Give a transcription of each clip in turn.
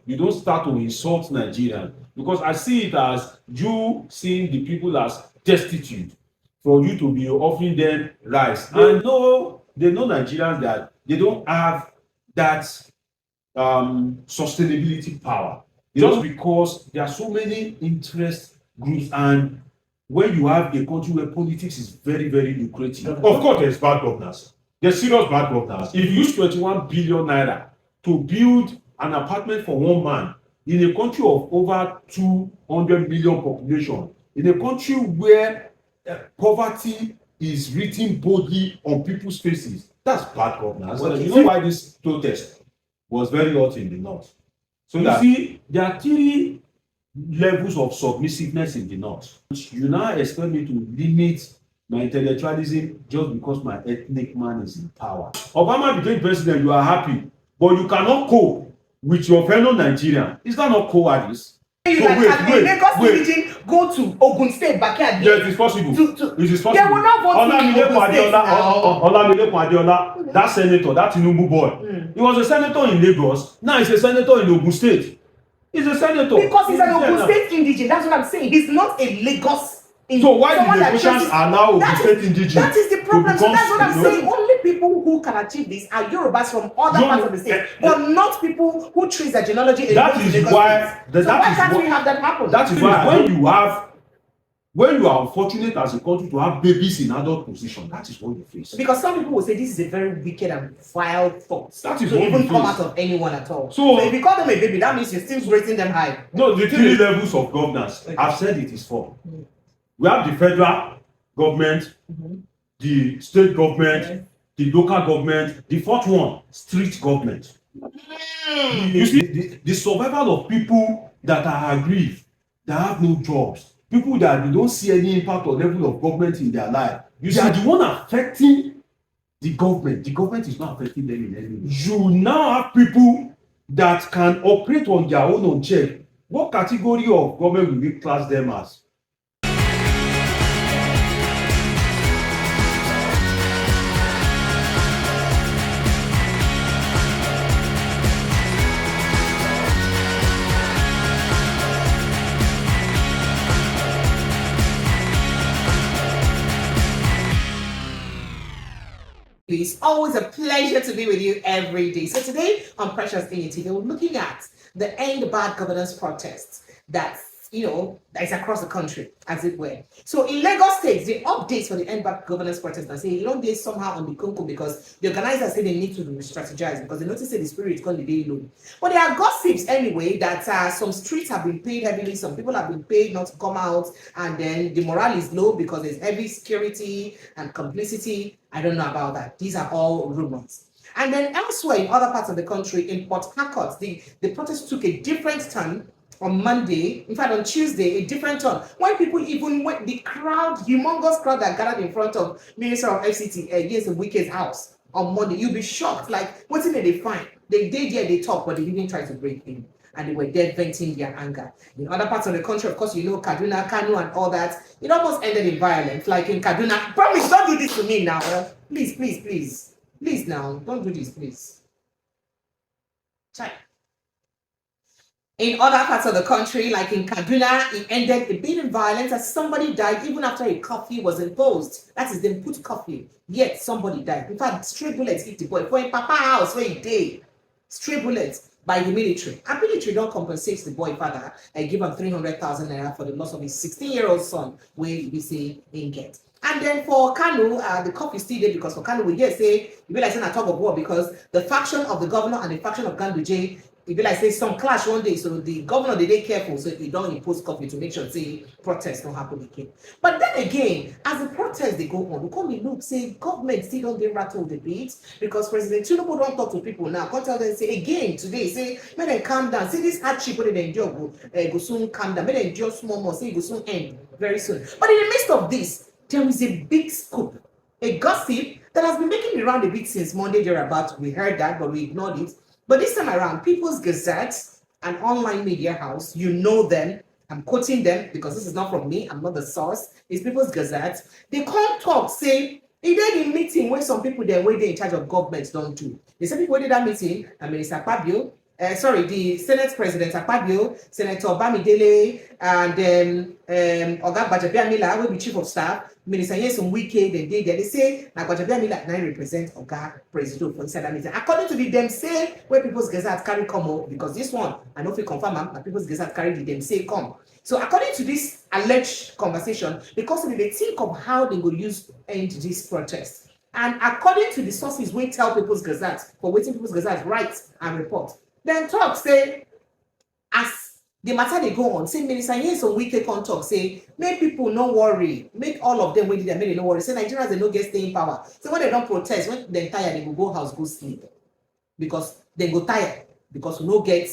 You don't start to insult Nigerians, because I see it as you seeing the people as destitute for you to be offering them rice. And no, they know Nigerians that they don't have that sustainability power, just because there are so many interest groups. And when you have a country where politics is very, very lucrative, of course there's bad governance, there's serious bad governance. If you use 21 billion naira to build an apartment for one man in a country of over 200 million population, in a country where poverty is written boldly on people's faces, that's bad governance. You know why this protest was very hot in the north? So you see, there are three levels of submissiveness in the north. You now expect me to limit my intellectualism just because my ethnic man is in power. Obama became president, you are happy, but you cannot cope with your fellow Nigerian. Is that not cowardice? So wait. Go to Ogun State backyard. Yes, it's possible. It is possible. They will not vote in Ogun State now. Olamide Adiola, that senator, that Tinubu boy, he was a senator in Lagos. Now he's a senator in Ogun State. He's a senator. Because he's an Ogun State indigene. That's what I'm saying. He's not a Lagos indigene. So why did the Lagosians allow Ogun State indigene? That is the problem. So that's what I'm saying. Only people who can achieve this are Yorubas from other parts of the state, but not people who trace their genealogy. That is why. So why can't we have that happen? That is why when you are unfortunate as a country to have babies in adult position, that is what you face. Because some people will say this is a very wicked and vile thought. That is what even come out of anyone at all. So if you call them a baby, that means you're still raising them high. No, the three levels of governance. Okay. I've said it is four. We have the federal government, the state government, the local government. The fourth one, street government. You see, the survival of people that are aggrieved, that have no jobs, people that they don't see any impact or level of government in their life. They are the one affecting the government. The government is not affecting them in any way. You now have people that can operate on their own on check. What category of government will we class them as? It's always a pleasure to be with you every day. So today on Precious Unity, we're looking at the End Bad Governance protests that is across the country, as it were. So in Lagos State, the updates for the End Bad Governance protest are saying they somehow on the conco because the organizers say they need to strategize because they notice that the spirit is going to be low. But there are gossips anyway that some streets have been paid heavily, some people have been paid not to come out, and then the morale is low because there's heavy security and complicity. I don't know about that. These are all rumors. And then elsewhere in other parts of the country, in Port Harcourt, the protest took a different turn on Monday. In fact, on Tuesday, a different turn. When people even went, the crowd, humongous crowd that gathered in front of Minister of FCT, yes, Wike's house on Monday, you'll be shocked. Like, what did they find? They did, yeah, they talked, but they didn't try to break in. And they were there venting their anger. In other parts of the country, of course, Kaduna, Kanu, and all that, it almost ended in violence. Like in Kaduna, promise, don't do this to me now. Please, please, please. Please now, don't do this, please. Try. In other parts of the country, like in Kaduna, it ended a bit in violence as somebody died even after a curfew was imposed. That is, they put curfew, yet somebody died. In fact, stray bullets hit the boy. For a papa house where he died, stray bullets by the military. And military don't compensate the boy father and give him 300,000 naira for the loss of his 16-year-old son, where we say in get. And then for Kanu, the cup is still there because for Kanu, we just say, you be like saying a tug of war because the faction of the governor and the faction of Ganduje, it be like say some clash one day. So the governor, they careful so they don't impose curfew to make sure say protests don't happen again. But then again, as the protests they go on, we come and look, say government still don't get rattled the beat because President Tinubu don't talk to people now. Come tell them, say again today, say, may they calm down. See this hardship when they endure go soon calm down. May they endure small more, say it go soon end very soon. But in the midst of this, there is a big scoop, a gossip that has been making the round a bit since Monday thereabout. We heard that, but we ignored it. But this time around, People's Gazette, an online media house, you know them. I'm quoting them because this is not from me. I'm not the source. It's People's Gazette. They can't talk, say, it did a meeting where some people there where they in charge of government don't do. They said people did that meeting, and Minister Akpabio, the Senate President Akpabio, Senator Bamidele, and Oga Gbajabiamila, will be Chief of Staff, Minister Nyesom Wike, they say na Gbajabiamila now represent Oga President for inside that meeting. According to the dem say where People's Gazette carry come up, because this one I know if you confirm am, na People's Gazette carry the dem say come. So according to this alleged conversation, because they think of how they will use end this protest. And according to the sources we tell People's Gazette for waiting People's Gazette write and report, then talk say as the matter they go on, say Minister Nyesom Wike come talk say make people no worry, make all of them wait there, make they no worry. Say Nigerians they no get staying power. So when they don't protest, when they tired, they will go house go sleep because they go tired because we no get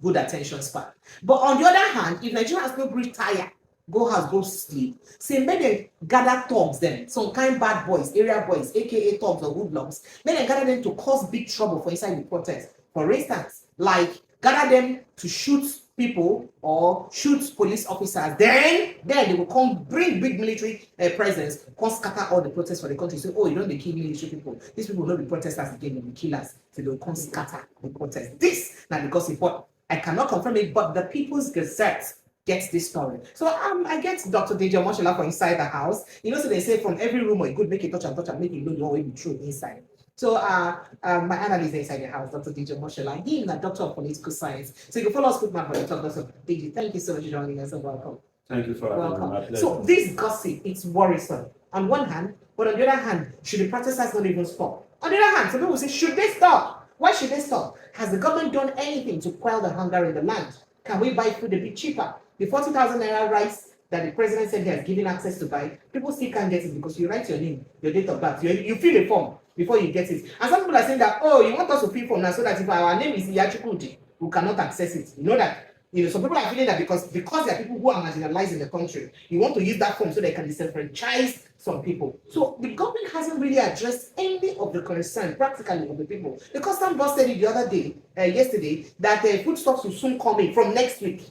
good attention span. But on the other hand, if Nigerians no gree tired, go house go sleep, say make dem gather thugs dem, some kind bad boys, area boys, aka thugs or hoodlums, make dem gather them to cause big trouble for inside the protest. For instance, like gather them to shoot people or shoot police officers, then they will come bring big military presence, come scatter all the protests for the country. So, oh, you don't dey kill military people. These people will not be protesters again, they'll be killers. So they'll come scatter the protest. This now because if what I cannot confirm it, but the People's Gazette gets this story. So I get Dr. Deji Omoshola for inside the house. So they say from every rumor it could make it touch and make it know the one way be true inside. So my analyst inside the house, Dr. Deji Omoshola, he is a doctor of political science. So you can follow us with my brother, Dr. Deji. Thank you so much for joining us and welcome. Thank you for having me. Welcome. So this gossip, it's worrisome on one hand, but on the other hand, should the protesters not even stop? On the other hand, some people say, should they stop? Why should they stop? Has the government done anything to quell the hunger in the land? Can we buy food a bit cheaper? The 40,000 naira rice that the president said he has given access to buy, people still can't get it because you write your name, your date of birth, you fill a form before you get it. And some people are saying that, oh, you want us to fill form now so that if our name is Iyachukwudi, we cannot access it. You know that, some people are feeling that because there are people who are marginalized in the country, you want to use that form so they can disenfranchise some people. So the government hasn't really addressed any of the concern practically of the people. The custom boss said it the other day, yesterday, that foodstuffs will soon come in from next week,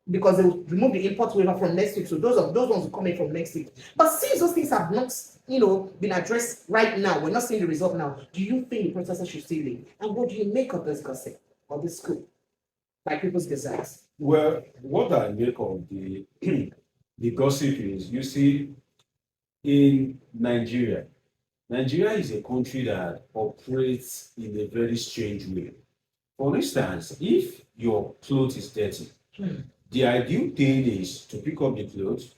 because they will remove the import waiver from next week. So those ones will come in from next week. But since those things have not, been addressed right now, we're not seeing the result now, do you think the protesters should still leave? And what do you make of this gossip or this scoop by People's Gazette? Well, what I make of the the gossip is, you see, in Nigeria is a country that operates in a very strange way. For instance, if your clothes is dirty, the ideal thing is to pick up the clothes,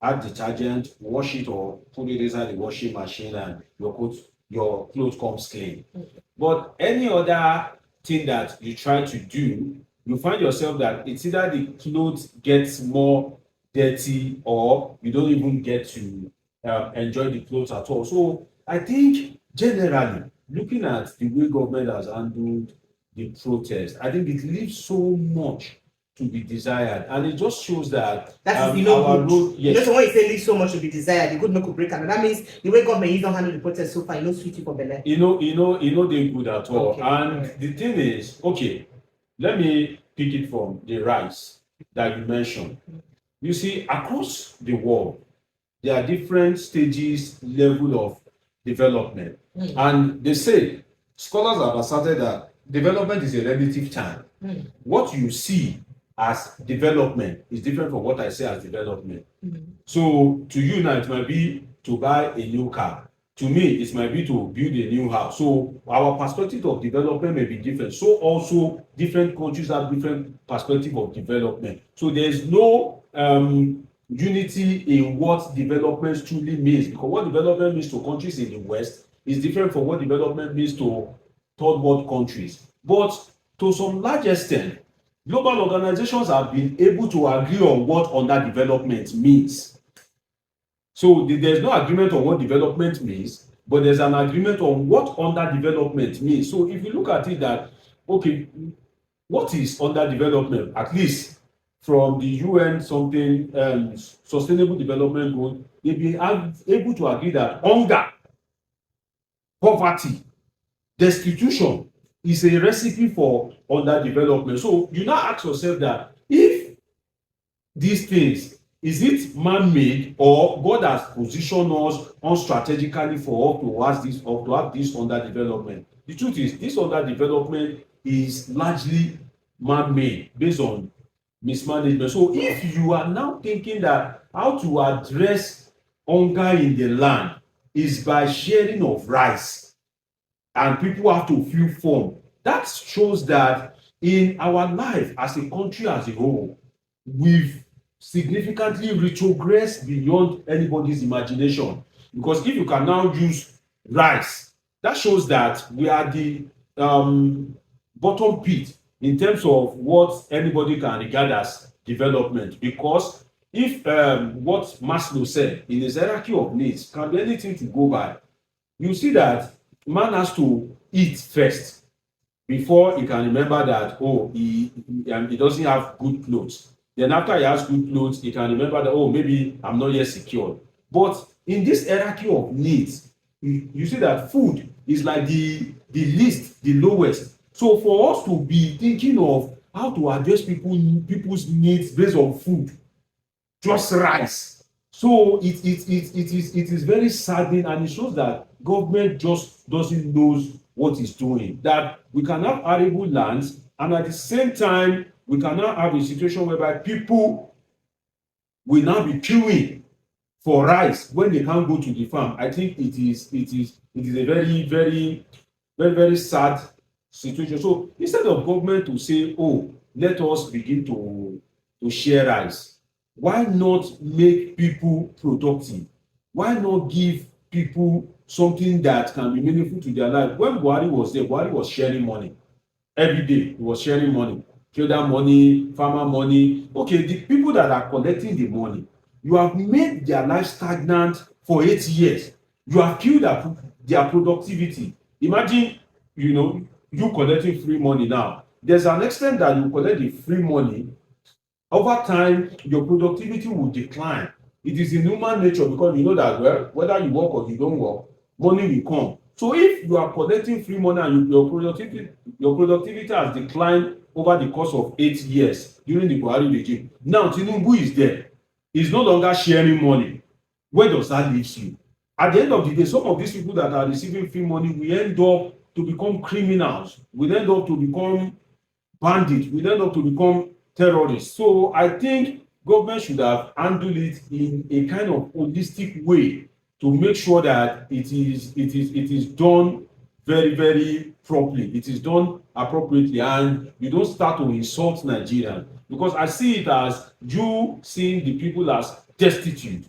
add detergent, wash it or put it inside the washing machine and your clothes comes clean. But any other thing that you try to do, you find yourself that it's either the clothes gets more dirty or you don't even get to enjoy the clothes at all. So I think generally, looking at the way government has handled the protest, I think it leaves so much to be desired, and it just shows that that is our good. road, yes. So when you say leave so much to be desired, the good no could break, and that means the way government don't handle the protest so far, sweetie for belle. They good at all. Okay. And the thing is, okay, let me pick it from the rice that you mentioned. You see, across the world, there are different stages, level of development, and they say scholars have asserted that development is a relative term. What you see as development is different from what I say as development. So to you now, it might be to buy a new car. To me, it might be to build a new house. So our perspective of development may be different. So also different countries have different perspective of development. So there's no unity in what development truly means, because what development means to countries in the West is different from what development means to third world countries. But to some large extent, global organizations have been able to agree on what underdevelopment means. So there's no agreement on what development means, but there's an agreement on what underdevelopment means. So if you look at it that, okay, what is underdevelopment? At least from the UN Sustainable Development Goal, they've been able to agree that hunger, poverty, destitution is a recipe for underdevelopment. So you now ask yourself that if these things, is it man-made or God has positioned us unstrategically for us to have this underdevelopment? The truth is, this underdevelopment is largely man-made based on mismanagement. So if you are now thinking that how to address hunger in the land is by sharing of rice and people have to feel form, that shows that in our life as a country as a whole, we've significantly retrogressed beyond anybody's imagination. Because if you can now use rice, that shows that we are the bottom pit in terms of what anybody can regard as development. Because if what Maslow said in his hierarchy of needs can be anything to go by, you see that man has to eat first before he can remember that, oh, he doesn't have good clothes. Then after he has good clothes, he can remember that, oh, maybe I'm not yet secure. But in this hierarchy of needs, you see that food is like the least, the lowest. So for us to be thinking of how to address people's needs based on food, just rice. So it is very saddening, and it shows that government just doesn't know what it's doing. That we can have arable lands, and at the same time, we cannot have a situation whereby people will now be queuing for rice when they can't go to the farm. I think it is a very sad situation. So instead of government to say, oh, let us begin to share rice, why not make people productive? Why not give people something that can be meaningful to their life? When Buhari was there, Buhari was sharing money every day. He was sharing money, trader money, farmer money. Okay, the people that are collecting the money, you have made their life stagnant for 8 years. You have killed their productivity. Imagine, you collecting free money now. There's an extent that you collect the free money, over time your productivity will decline. It is in human nature, because you know that, well, whether you work or you don't work, money will come. So if you are collecting free money and your productivity has declined over the course of 8 years during the Buhari regime, now Tinubu is there, he's no longer sharing money. Where does that leave you? At the end of the day, some of these people that are receiving free money will end up to become criminals, will end up to become bandits, will end up to become terrorists. So I think government should have handled it in a kind of holistic way to make sure that it is done very properly. It is done appropriately, and you don't start to insult Nigerians, because I see it as you seeing the people as destitute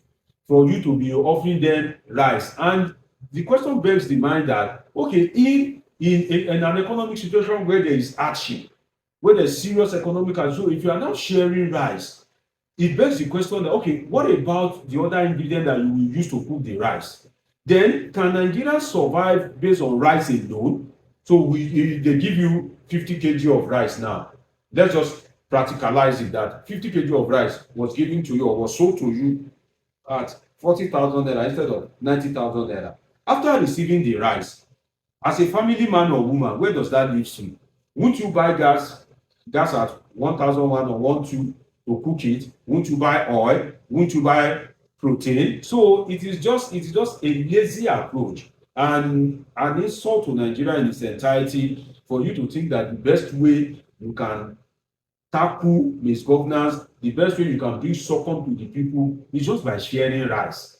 for you to be offering them rice. And the question begs the mind that, okay, in an economic situation where there is hardship, where there's serious economic, and so if you are now sharing rice, it begs the question that, okay, what about the other ingredient that you will use to cook the rice? Then can Nigeria survive based on rice alone? So they give you 50 kg of rice now. Let's just practicalize it, that 50 kg of rice was given to you or was sold to you at 40,000 naira instead of 90,000 naira. After receiving the rice, as a family man or woman, where does that leave you? Won't you buy gas at 1,001 or 1,200 to cook it? Won't you buy oil? Won't you buy protein? So it is just a lazy approach and an insult to Nigeria in its entirety for you to think that the best way you can tackle misgovernance, the best way you can bring succumb to the people is just by sharing rice.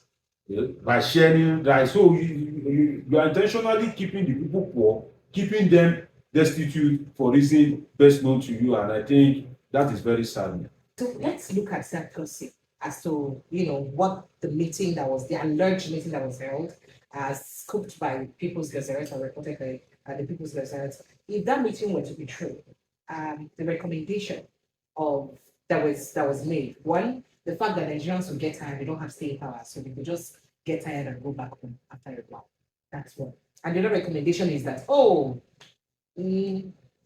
By sharing rice. So you are intentionally keeping the people poor, keeping them destitute for reason best known to you, and I think that is very sad. So let's look at that gossip as to what the meeting that was the alleged meeting that was held, scooped by People's Gazette or reported by the People's Gazette. If that meeting were to be true, the recommendation of that was made, one, the fact that Nigerians will get tired, they don't have staying power, so they could just get tired and go back home after a while. That's one. And the other recommendation is that,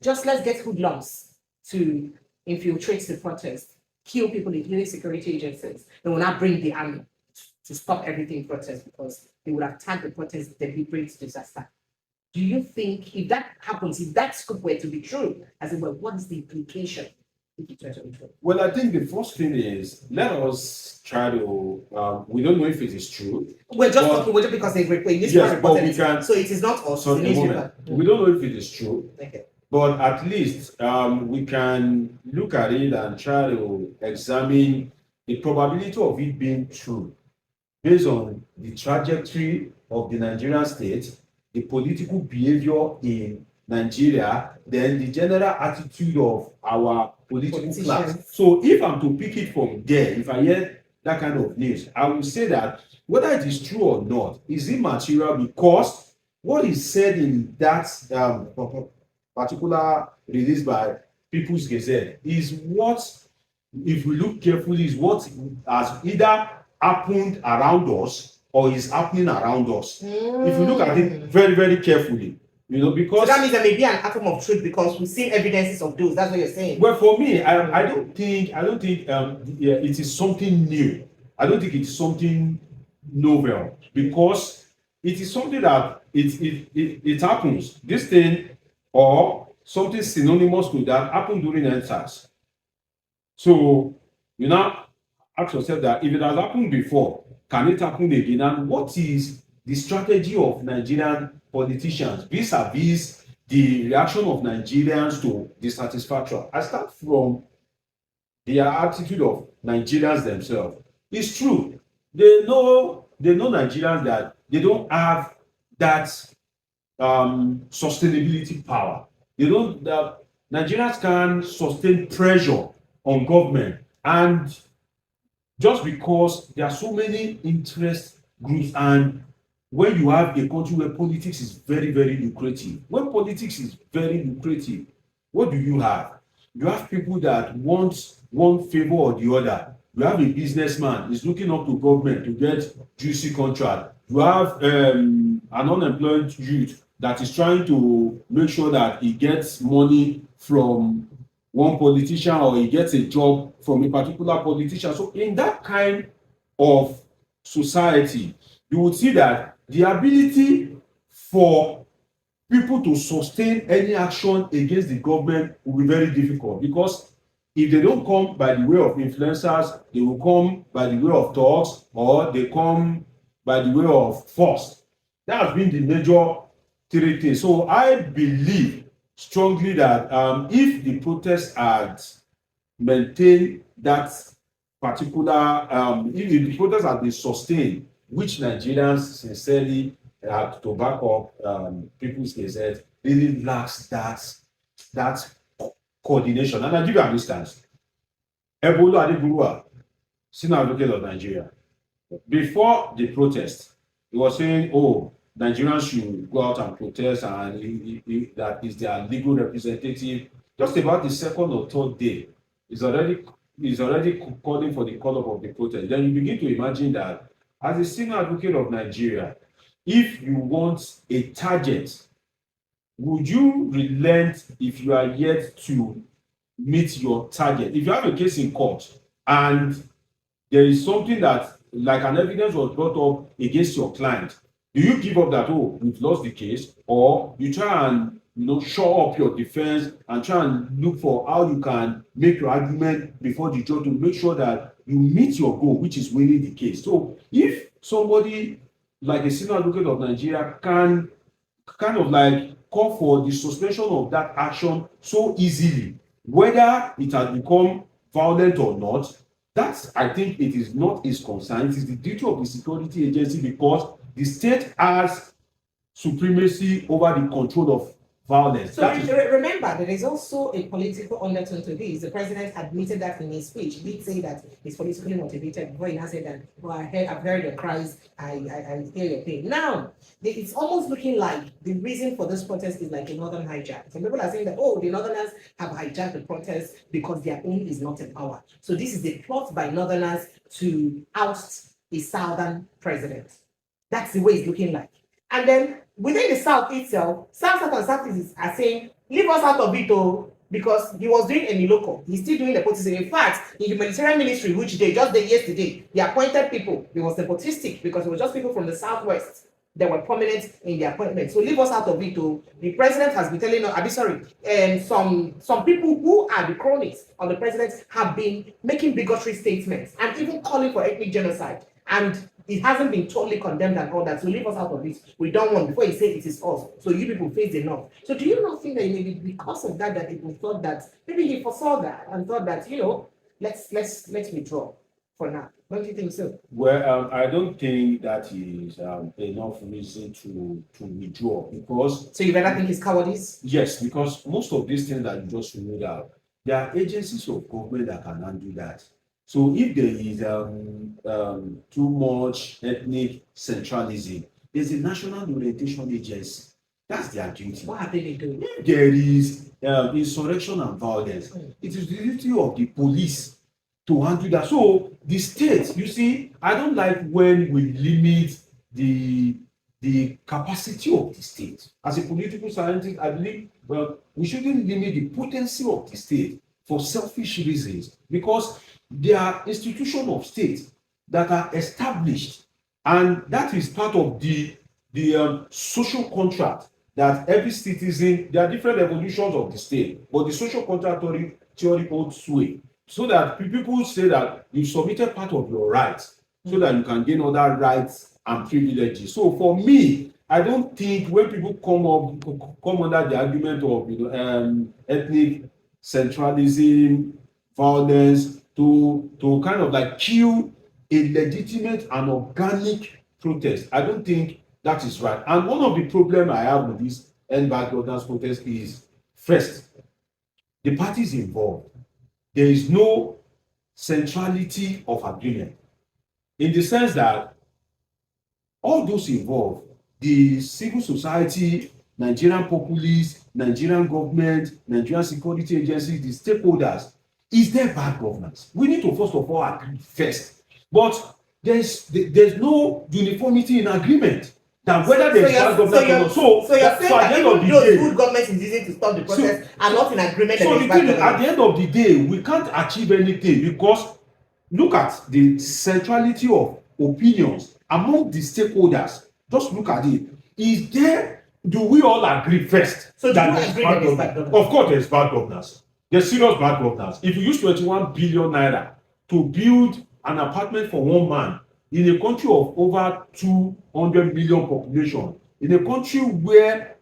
just let's get hoodlums to infiltrate the protest, kill people, including security agencies. They will not bring the army to stop everything protest, because they would have tagged the protest deliberate disaster. Do you think if that happens, if that scope were to be true, as in, well, what is the implication if it were to be true? Well, I think the first thing is, let us try to, we don't know if it is true. We're just talking, because they reported. Yes, but we can. So it is not us. So we don't know if it is true. Okay. but at least we can look at it and try to examine the probability of it being true based on the trajectory of the Nigerian state, the political behavior in Nigeria, then the general attitude of our political class. So if I'm to pick it from there, if I hear that kind of news, I will say that whether it is true or not is immaterial, because what is said in that particular release by People's Gazette is what, if we look carefully, is what has either happened around us or is happening around us. If you look at it very, very carefully, because so that means there may be an atom of truth because we've seen evidences of those. That's what you're saying. Well, for me, I don't think yeah, it is something new. I don't think it's something novel, because it is something that it happens. This thing or something synonymous to that happened during NSAS. So you now ask yourself that if it has happened before, can it happen again? And what is the strategy of Nigerian politicians vis-a-vis the reaction of Nigerians to dissatisfaction? I start from their attitude of Nigerians themselves. It's true. They know Nigerians that they don't have that sustainability power. They don't that Nigerians can sustain pressure on government, and just because there are so many interest groups, and when you have a country where politics is very, very lucrative, when politics is very lucrative, what do you have? You have people that want one favor or the other. You have a businessman is looking up to government to get juicy contract. You have an unemployed youth that is trying to make sure that he gets money from one politician, or he gets a job from a particular politician. So in that kind of society, you would see that the ability for people to sustain any action against the government will be very difficult, because if they don't come by the way of influencers, they will come by the way of talks, or they come by the way of force. That has been the major three things. So I believe strongly that if the protest had maintained that particular, if the protest had been sustained, which Nigerians sincerely have to back up People's Gazette, really lacks that coordination. And I give you an instance. Ebolo Adeburuwa, senior advocate of Nigeria, before the protest, he was saying, oh, Nigerians should go out and protest, and that is their legal representative. Just about the second or third day, he's already calling for the call up of the protest. Then you begin to imagine that as a senior advocate of Nigeria, if you want a target, would you relent if you are yet to meet your target? If you have a case in court and there is something that, like an evidence was brought up against your client, do you give up that, oh, we've lost the case, or you try and shore up your defense and try and look for how you can make your argument before the judge to make sure that you meet your goal, which is winning the case? So if somebody like a senior advocate of Nigeria can kind of like call for the suspension of that action so easily, whether it has become violent or not, that I think it is not his concern. It is the duty of the security agency, because the state has supremacy over the control of violence. So remember, there is also a political undertone to this. The president admitted that in his speech. He did say that it's politically motivated. Before he has said that, well, I've heard your cries, I hear your pain. Now, it's almost looking like the reason for this protest is like a northern hijack. Some people are saying that, oh, the northerners have hijacked the protest because their own is not in power. So this is a plot by northerners to oust a southern president. That's the way it's looking like. And then within the South itself, South and Southeast are saying, leave us out of it, because he was doing a local. He's still doing nepotism. In fact, in the humanitarian ministry, which they just did yesterday, they appointed people. It was nepotistic because it was just people from the Southwest that were prominent in the appointment. So leave us out of it. The president has been telling us, some people who are the cronies of the president have been making bigotry statements and even calling for ethnic genocide. And it hasn't been totally condemned and all that. So leave us out of it. We don't want before he says it is us. So you people face enough. So do you not think that maybe because of that people thought that maybe he foresaw that and thought that let's withdraw for now? Don't you think so? Well, I don't think that is enough reason to withdraw, because So you better think it's cowardice? yes, because most of these things that you just ruled out, there are agencies of government that can handle that. So if there is too much ethnic centralism, there's a national orientation agency. That's their duty. What have they been doing? If there is insurrection and violence, it is the duty of the police to handle that. So the state, you see, I don't like when we limit the capacity of the state. As a political scientist, I believe, well, we shouldn't limit the potency of the state for selfish reasons, because there are institutions of state that are established, and that is part of the social contract that every citizen, there are different evolutions of the state, but the social contract theory holds sway, so that people say that you submitted part of your rights so that you can gain other rights and privileges. So for me, I don't think when people come under the argument of ethnic centralism, violence, to kind of like kill a legitimate and organic protest, I don't think that is right. And one of the problems I have with this end bad governance protest is, first, the parties involved, there is no centrality of agreement, in the sense that all those involved, the civil society, Nigerian populace, Nigerian government, Nigerian security agencies, the stakeholders, is there bad governance? We need to first of all agree first. But there's no uniformity in agreement that whether there's bad governance or not. So you're saying that even those good government is using to stop the process are not in agreement that there's bad governance. At the end of the day, we can't achieve anything, because look at the centrality of opinions among the stakeholders. Just look at it. Do we all agree first? So do you agree that there's bad governance? Of course, there's bad governance. There's serious bad governance. If you use 21 billion naira to build an apartment for one man in a country of over 200 million population, in a country where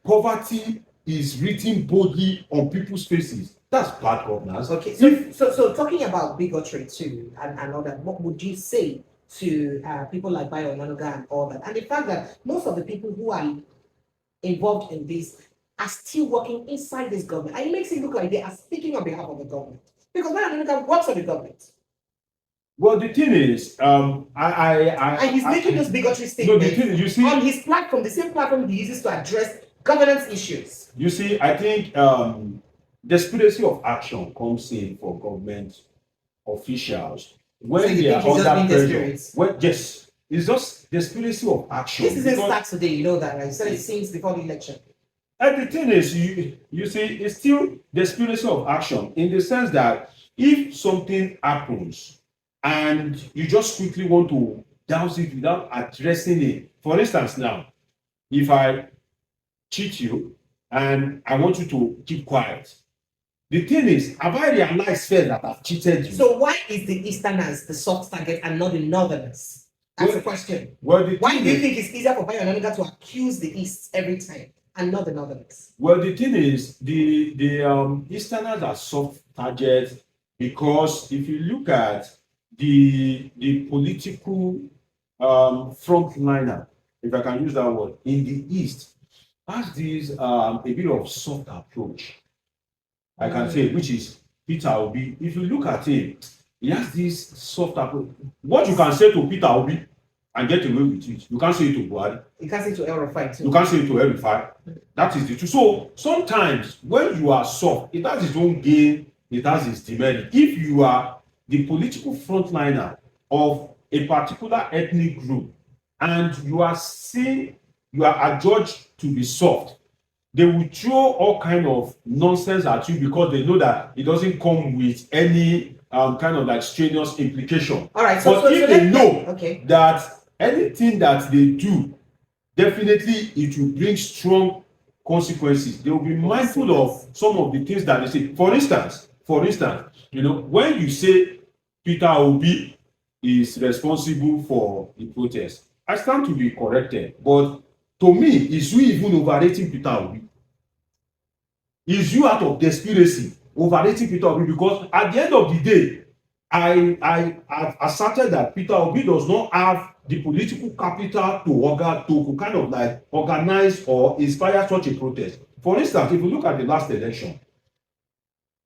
poverty is written boldly on people's faces, that's bad governance. Okay, so talking about bigotry too and all that, what would you say to people like Bayo Onanuga and all that, and the fact that most of the people who are involved in this are still working inside this government, and it makes it look like they are speaking on behalf of the government, because Bayo Onanuga works for the government. Well, the thing is, and he's making those bigotry statements. No, the thing is, you see, on his platform, the same platform he uses to address governance issues. You see, I think desperation of action comes in for government officials when So they are under pressure. desperate? Yes, it's just desperation of action. This isn't start today, you know that, right? You said it since before the election. And the thing is, you see, it's still desperation of action, in the sense that if something happens and you just quickly want to douse it without addressing it. For instance, now, if I cheat you and I want you to keep quiet, the thing is, have I realized first that I've cheated you? So why is the Easterners the soft target and not the Northerners? That's the question. Well, why do you think it's easier for Bayo Onanuga to accuse the East every time and not the Northerners? Well, the thing is, the Easterners are soft targets, because if you look at the political frontliner, if I can use that word, in the East, has this a bit of soft approach, I can say, which is Peter Obi. If you look at him, he has this soft approach. What you can say to Peter Obi and get away with it, you can't say it to Buhari. You can't say it to El-Rufai too. You can't say it to El-Rufai. That is the truth. So sometimes when you are soft, it has its own gain, it has its demerit. If you are the political frontliner of a particular ethnic group and you are adjudged to be soft, they will throw all kind of nonsense at you, because they know that it doesn't come with any kind of like strenuous implication. All right. But if they know okay, that anything that they do, definitely it will bring strong consequences, they will be mindful of some of the things that they say. For instance, when you say Peter Obi is responsible for the protest. I stand to be corrected, but to me, is you even overrating Peter Obi? Is you out of desperation overrating Peter Obi? Because at the end of the day, I have asserted that Peter Obi does not have the political capital to kind of like organize or inspire such a protest. For instance, if you look at the last election,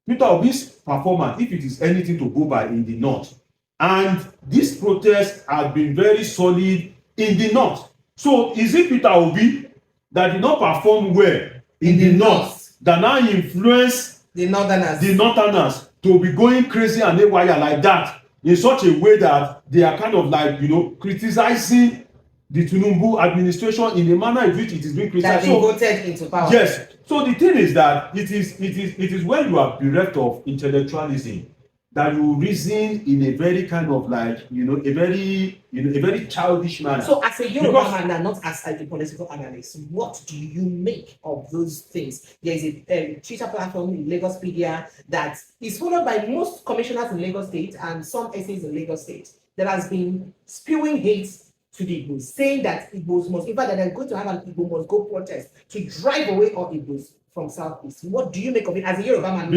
Peter Obi's performance, if it is anything to go by in the north, and this protest has been very solid in the north. So is it Peter Obi that did not perform well in the north that now influence the northerners to be going crazy and haywire like that, in such a way that they are kind of like, you know, criticizing the Tinubu administration in a manner in which it is being criticized. That they voted into power. Yes. So the thing is that it is when you are bereft of intellectualism that you reason in a very kind of like, you know, a very childish manner. So as a Yoruba man and not as a political analyst, what do you make of those things? There is a Twitter platform in Lagospedia that is followed by most commissioners in Lagos State and some essays in Lagos State that has been spewing hate to the Igbos, saying that Igbos must, in fact, that they're going to have an Igbo must go protest to drive away all Igbos from Southeast. What do you make of it as a Yoruba man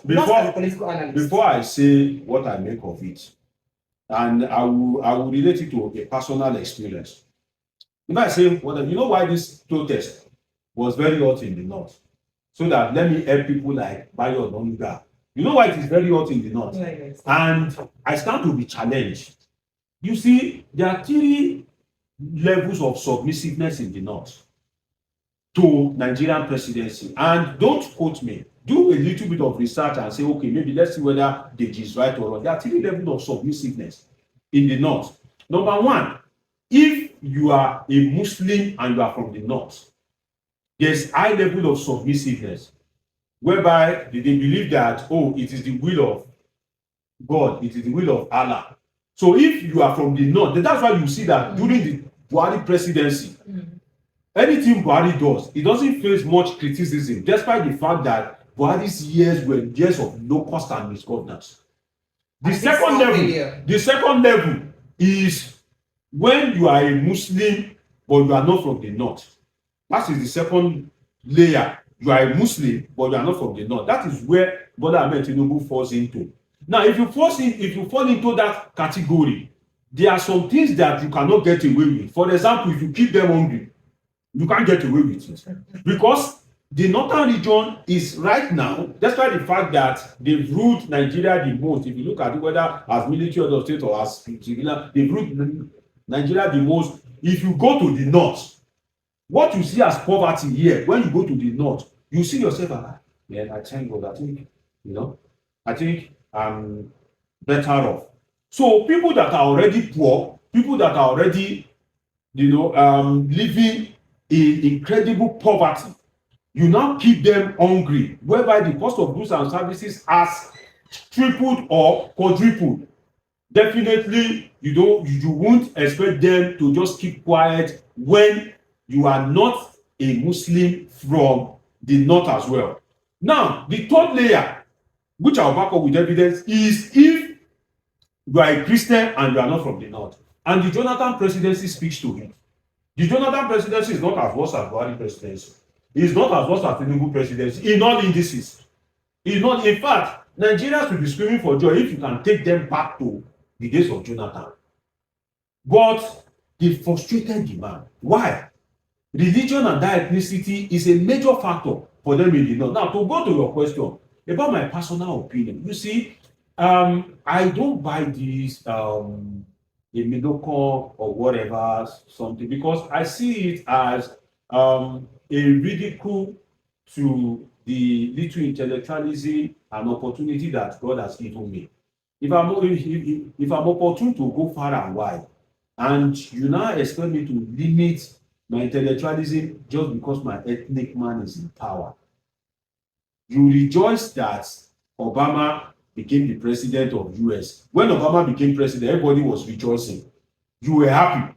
not as a political analyst? Before I say what I make of it, and I will relate it to a personal experience. If I say, well, you know why this protest was very hot in the north? So that let me help people like Bayo Ononuga. You know why it is very hot in the north? Yes. And I stand to be challenged. You see, there are 3 levels of submissiveness in the north to Nigerian presidency. And don't quote me. Do a little bit of research and say, okay, maybe let's see whether Deji is right or wrong. There are 3 levels of submissiveness in the north. Number 1, if you are a Muslim and you are from the north, there's high level of submissiveness, whereby they believe that, oh, it is the will of God, it is the will of Allah. So if you are from the north, that's why you see that during the Buhari presidency, anything Buhari does, it doesn't face much criticism, despite the fact that Buhari's years were years of low-cost and misgovernance. The second level is when you are a Muslim, but you are not from the north. That is the second layer. You are a Muslim, but you are not from the north. That is where Bola Ahmed Tinubu falls into. Now, if you fall into that category, there are some things that you cannot get away with. For example, if you keep them hungry, you can't get away with it. Because the northern region is right now, despite the fact that they've ruled Nigeria the most, if you look at it, whether as military or state or as civilian, they've ruled Nigeria the most. If you go to the north, what you see as poverty here, when you go to the north, you see yourself, yeah, I thank God, I think I'm better off. So people that are already poor, people that are already, living in incredible poverty, you now keep them hungry, whereby the cost of goods and services has tripled or quadrupled. Definitely, you won't expect them to just keep quiet when you are not a Muslim from the north as well. Now, the third layer, which I'll back up with evidence, is if you are a Christian and you are not from the north. And the Jonathan presidency speaks to it. The Jonathan presidency is not as worse as Buhari presidency. It's not as worse as Tinubu presidency in all indices. It's not. In fact, Nigerians will be screaming for joy if you can take them back to the days of Jonathan. But they frustrated the man. Why? Religion and that ethnicity is a major factor for them in the north. Now, to go to your question about my personal opinion, you see, I don't buy this a Minoko or whatever something, because I see it as a ridicule to the little intellectualism and opportunity that God has given me. If I'm opportune to go far and wide, and you now expect me to limit my intellectualism just because my ethnic man is in power, you rejoice that Obama became the president of US. When Obama became president, everybody was rejoicing. You were happy.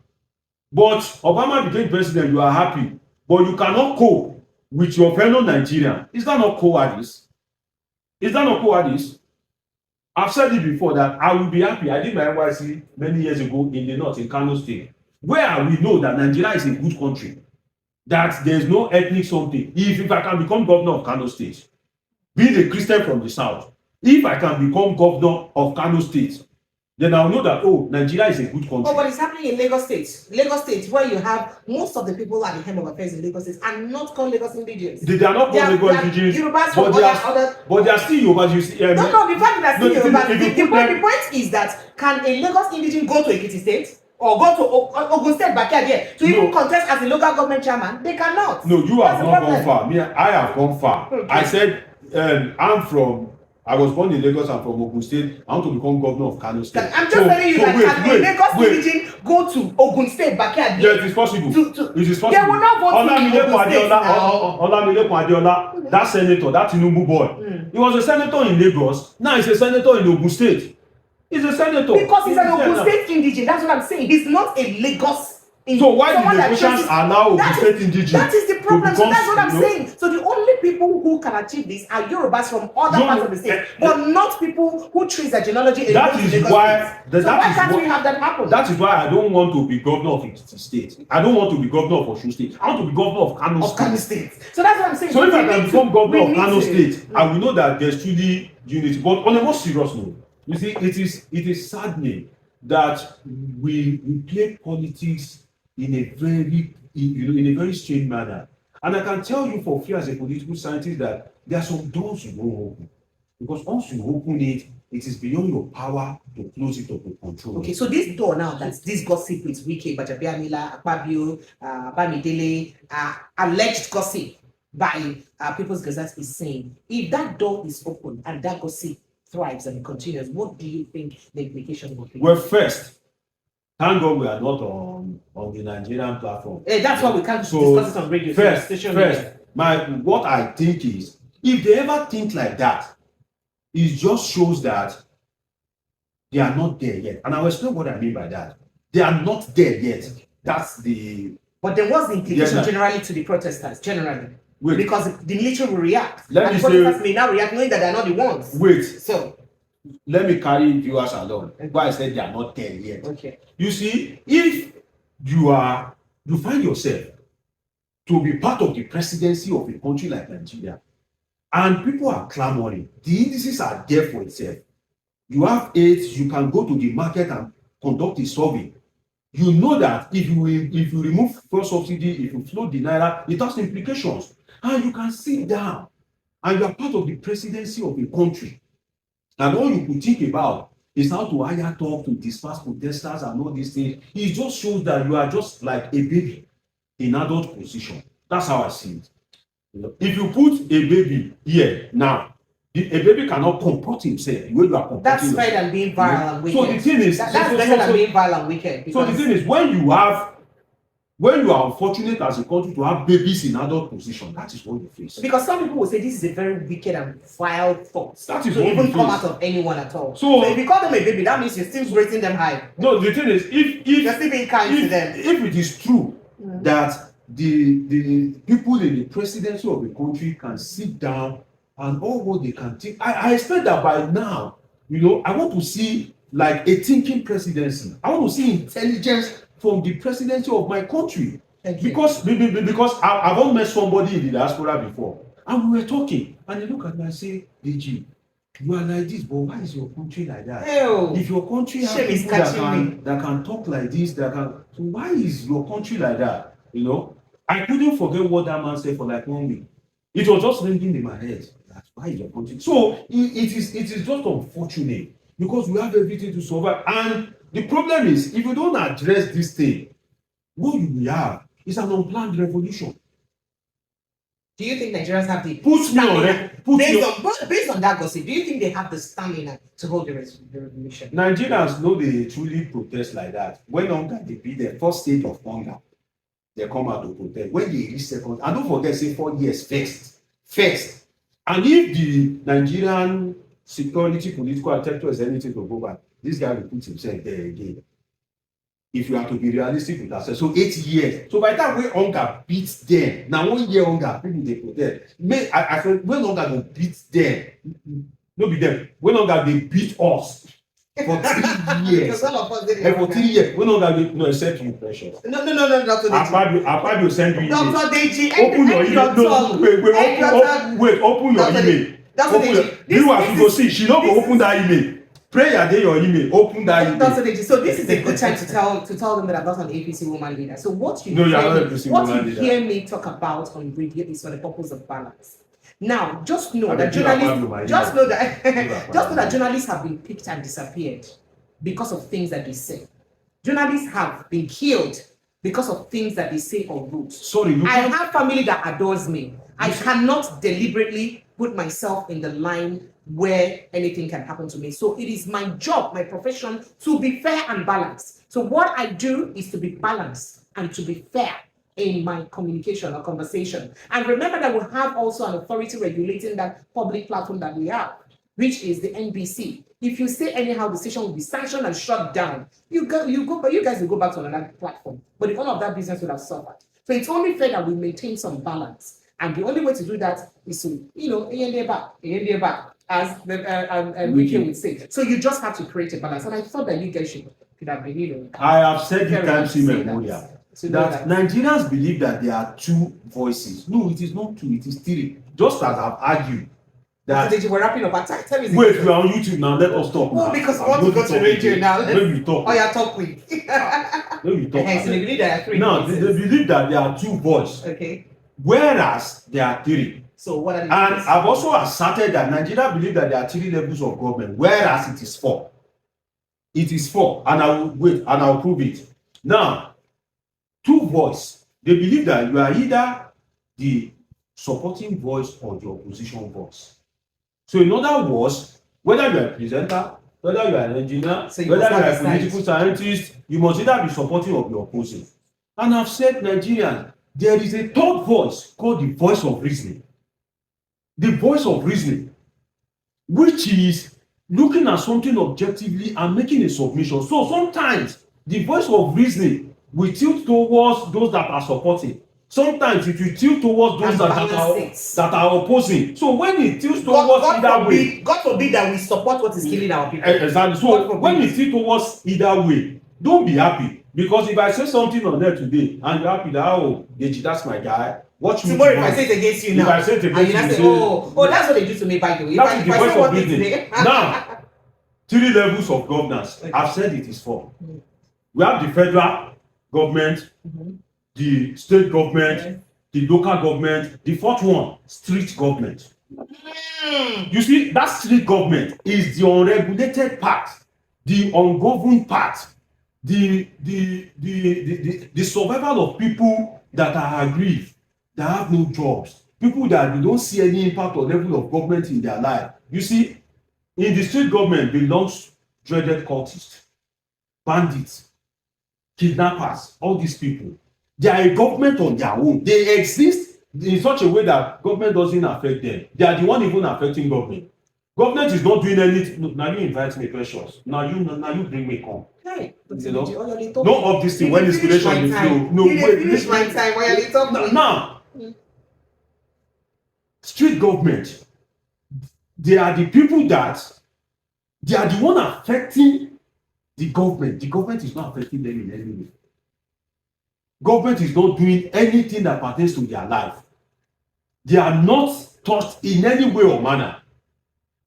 But Obama became president, you are happy. But you cannot cope with your fellow Nigerian. Is that not cowardice? Is that not cowardice? I've said it before that I will be happy. I did my NYC many years ago in the north, in Kano State, where we know that Nigeria is a good country, that there is no ethnic something. If I can become governor of Kano State, being a Christian from the south, if I can become governor of Kano State, then I'll know that, oh, Nigeria is a good country. Oh, but it's happening in Lagos State. Lagos State, where you have most of the people at the helm of affairs in Lagos State are not called Lagos indigenous. They are not called Lagos indigenous, but they are still Yorubas. You see, no, the fact that they are still Yorubas. The point is that can a Lagos indigenous go to Ekiti State? Or go to Ogun State backyard here to even contest as a local government chairman? They cannot. No, you have not gone far. Me, I have gone far. Okay. I said, I was born in Lagos. I'm from Ogun State. I want to become governor of Kano State. I'm just telling you that can a Lagos indigenous go to Ogun State backyard? Yes, it is possible. It is possible. They will not vote in Ogun State now. Olamide Adeola, that senator, that Tinubu boy, he was a senator in Lagos. Now he's a senator in Ogun State. He's a senator. Because he's an Ogun State indigenous. That's what I'm saying. He's not a Lagos. So why the Lagosians are now Ogun State indigenous? That is the problem. So that's what I'm saying. So the only people who can achieve this are Yorubas from other parts of the state, but not people who trace their genealogy. That is why. Why can't we have that happen? That is why I don't want to be governor of Ekiti State. I don't want to be governor of Osun State. I want to be governor of Kano State. So that's what I'm saying. So if I can become governor of Kano State, I will know that there's truly unity. But on a more serious note, you see, it is saddening that we play politics in a very strange manner. And I can tell you for free as a political scientist that there are some doors you won't open. Because once you open it, it is beyond your power to close it or to control. Okay, so this door now, that's this gossip with Wike, Gbajabiamila, Akpabio, Bamidele, alleged gossip by People's Gazette is saying, if that door is open and that gossip thrives and continues, what do you think the implication will be? Well, first, thank God we are not on the Nigerian platform. That's why we can't discuss it on radio. What I think is, if they ever think like that, it just shows that they are not there yet. And I will explain what I mean by that. They are not there yet. That's the. But then what's the implication generally to the protesters? Generally. Wait. Because the military will react. And the protesters may now react knowing that they're not the ones. Wait. So. Let me carry viewers along. Why I said they are not there yet. Okay. You see, if you find yourself to be part of the presidency of a country like Nigeria, and people are clamoring, the indices are there for itself. You have aids, you can go to the market and conduct a survey. You know that if you remove fuel subsidy, if you float the naira, it has implications. And you can sit down and you are part of the presidency of a country. And all you could think about is how to hire talk to disperse protesters and all these things. It just shows that you are just like a baby in adult position. That's how I see it. If you put a baby here now, a baby cannot comport himself the way you are comporting. That's better than being violent and wicked. So the thing is, that's better than being violent and wicked. So the thing is, when you are unfortunate as a country to have babies in adult position, that is what you face. Because some people will say this is a very wicked and vile thought. That is to what even you come face. out of anyone at all. So if you call them a baby, that means you're still raising them high. No, the thing is, if you're still being kind to them. If it is true that the people in the presidency of the country can sit down and all what they can think, I expect that by now, I want to see like a thinking presidency. I want to see intelligence from the presidency of my country. Because I've not met somebody in the diaspora before, and we were talking, and they look at me and say, Deji, you are like this, but why is your country like that? Ew. If your country has people that can talk like this, so why is your country like that? I couldn't forget what that man said for like 1 week. It was just ringing in my head. That's why is your country. So it is just unfortunate because we have everything to survive. And the problem is, if you don't address this thing, what you will have is an unplanned revolution. Do you think Nigerians have the based on that gossip, do you think they have the stamina to hold the revolution? Nigerians know they truly protest like that. When hunger they be the first stage of hunger, they come out to protest. When they reach second, and don't forget, say 4 years first. And if the Nigerian security political architecture is anything to go back, this guy will put himself there again. If you have to be realistic with ourselves, so 8 years. So by the time when hunger beats them, now 1 year hunger, people they protest. I said when hunger don't beat them, No be them. We no got they beat us for 3 years. Because all of us did And for 3 years, we no got they no except you precious. No, Dr. Deji. Akpabio send you email. Dr. Deji, Open your email. No, wait, open your email. Dr. Deji, You have to go see. She not go open that email. Prayer day your email. Open that email. Dr. Deji, so this is a good time to tell them that I'm not an APC woman leader. So what you hear me talk about on radio is for the purpose of balance. Now, just know that journalists have been picked and disappeared because of things that they say. Journalists have been killed because of things that they say or wrote. Sorry, I have family that adores me. I cannot deliberately put myself in the line where anything can happen to me. So it is my job, my profession, to be fair and balanced. So what I do is to be balanced and to be fair in my communication or conversation. And remember that we have also an authority regulating that public platform that we have, which is the NBC. If you say anyhow, the station will be sanctioned and shut down. You guys will go back to another platform. But all of that business would have suffered. So it's only fair that we maintain some balance. And the only way to do that is to, back, as Wike would say. So you just have to create a balance. And I thought that you guys could have been, I have said it times immemorial that Nigerians believe that there are two voices. No, it is not two, it is three. Just as I've argued that we're wrapping up. Wait, we're on YouTube now. Let us talk now. Because I want to go to radio now. Let me talk. Oh, yeah, talk quick. Let me talk. So they believe there are three. Now, they believe that there are two voices. Okay. Whereas there are three. So what are the And I've also asserted that Nigeria believe that there are three levels of government, whereas it is four. It is four, and I will wait and I'll prove it. Now, two voice. They believe that you are either the supporting voice or the opposition voice. So in other words, whether you are a presenter, whether you are an engineer, whether you are a political scientist, you must either be supporting or be opposing. And I've said Nigerians, there is a third voice called the voice of reasoning. The voice of reasoning, which is looking at something objectively and making a submission. So sometimes the voice of reasoning will tilt towards those that are supporting. Sometimes it will tilt towards those that are opposing. So when it tilts towards either way, God forbid that we support what is killing our people. Exactly. So when it tilts towards either way, don't be happy. Because if I say something on there today and you're happy that, oh, Deji, that's my guy, watch me. Tomorrow if I say it against you now, if I say it against you, oh, that's what they do to me, by the way. That's the voice of reason. Now, 3 levels of governance. Okay. I've said it is 4. We have the federal government, the state government, the local government. The 4th one, street government. You see, that street government is the unregulated part, the ungoverned part, the survival of people that are aggrieved, that have no jobs, people that they don't see any impact or level of government in their life. You see, in the state government belongs dreaded cultists, bandits, kidnappers, all these people. They are a government on their own. They exist in such a way that government doesn't affect them. They are the one even affecting government. Government is not doing anything. Now you invite me, precious. Now you bring me come. Hey, no of this thing when inspiration is flow. No, finish my time while you talk. Now, street government, they are the people that they are the one affecting the government. The government is not affecting them in any way. Government is not doing anything that pertains to their life. They are not touched in any way or manner.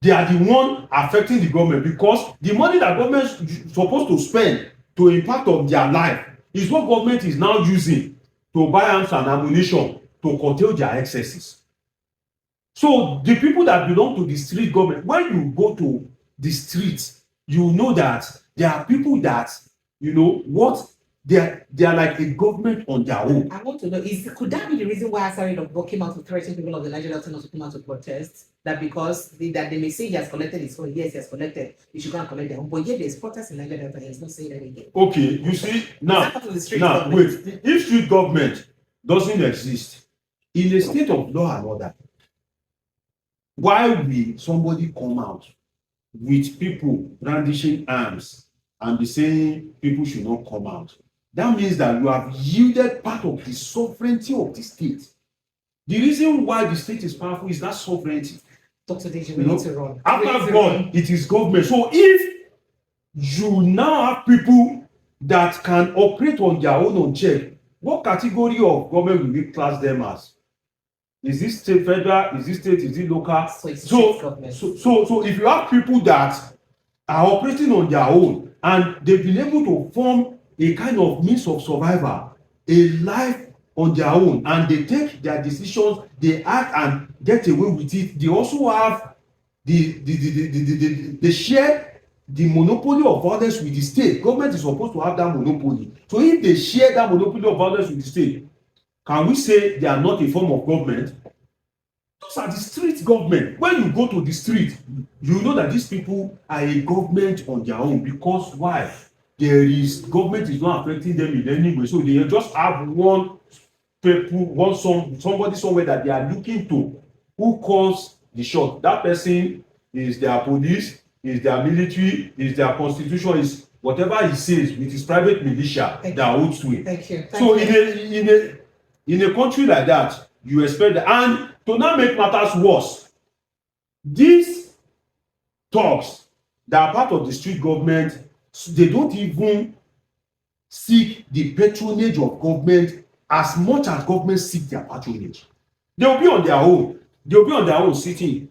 They are the one affecting the government because the money that government is supposed to spend to impact on their life is what government is now using to buy arms and ammunition to curtail their excesses. So the people that belong to the street government, when you go to the streets, you know that there are people that, you know, what they are like a government on their own. I want to know, could that be the reason why Asari Dogbo came out to threaten people of the Nigerian Delta to come out to protest? That because they may say he has collected his own, yes, he has collected, he should go and collect their own. But yet there's protests in Nigeria Delta, he's not saying anything. Okay, you see, now wait, if street government doesn't exist in a state of law and order, why will somebody come out with people brandishing arms and be saying people should not come out? That means that you have yielded part of the sovereignty of the state. The reason why the state is powerful is that sovereignty. Dr. Deji, You we know, need to run. after God, it is government. So if you now have people that can operate on their own unchecked, what category of government will we class them as? Is this state federal? Is this state? Is it local? So it's state government. So if you have people that are operating on their own and they've been able to form a kind of means of survival, a life on their own, and they take their decisions, they act and get away with it, they also have they share the monopoly of violence with the state. Government is supposed to have that monopoly. So if they share that monopoly of violence with the state, can we say they are not a form of government? Those are the street government. When you go to the street, you know that these people are a government on their own. Because why? Government is not affecting them in any way. So they just have one people, somebody somewhere that they are looking to, who calls the shot. That person is their police, is their military, is their constitution, is whatever he says with his private militia that holds to it. Thank you. So in a country like that, you expect that. And to now make matters worse, these thugs that are part of the street government, they don't even seek the patronage of government as much as government seek their patronage. They will be on their own. They will be on their own, sitting,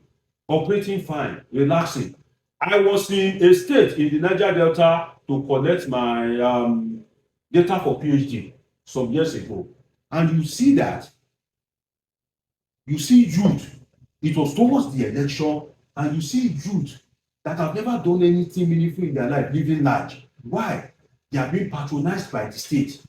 operating fine, relaxing. I was in a state in the Niger Delta to collect my data for PhD some years ago, and you see youth. It was towards the election, and you see youth that have never done anything meaningful in their life living large. Why? They are being patronized by the state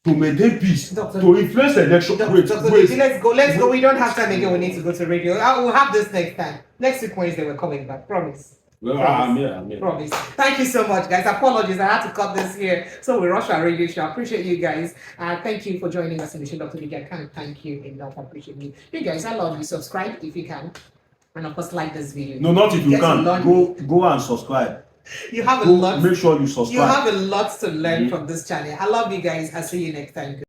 to maintain peace, to influence the election. Let's go. We don't have time again. We need to go to radio. We'll have this next time. Next week Wednesday we're coming back. Promise. Well, I'm here. Promise. Thank you so much, guys. Apologies, I had to cut this here. So we rush our radio show. I appreciate you guys. Thank you for joining us in the show, Dr. Deji. I can't thank you enough. I appreciate you. You guys, I love you. Subscribe if you can. And of course, like this video. No, not if you can. Go and subscribe. You have a lot. Make sure you subscribe. You have a lot to learn from this channel. I love you guys. I'll see you next time.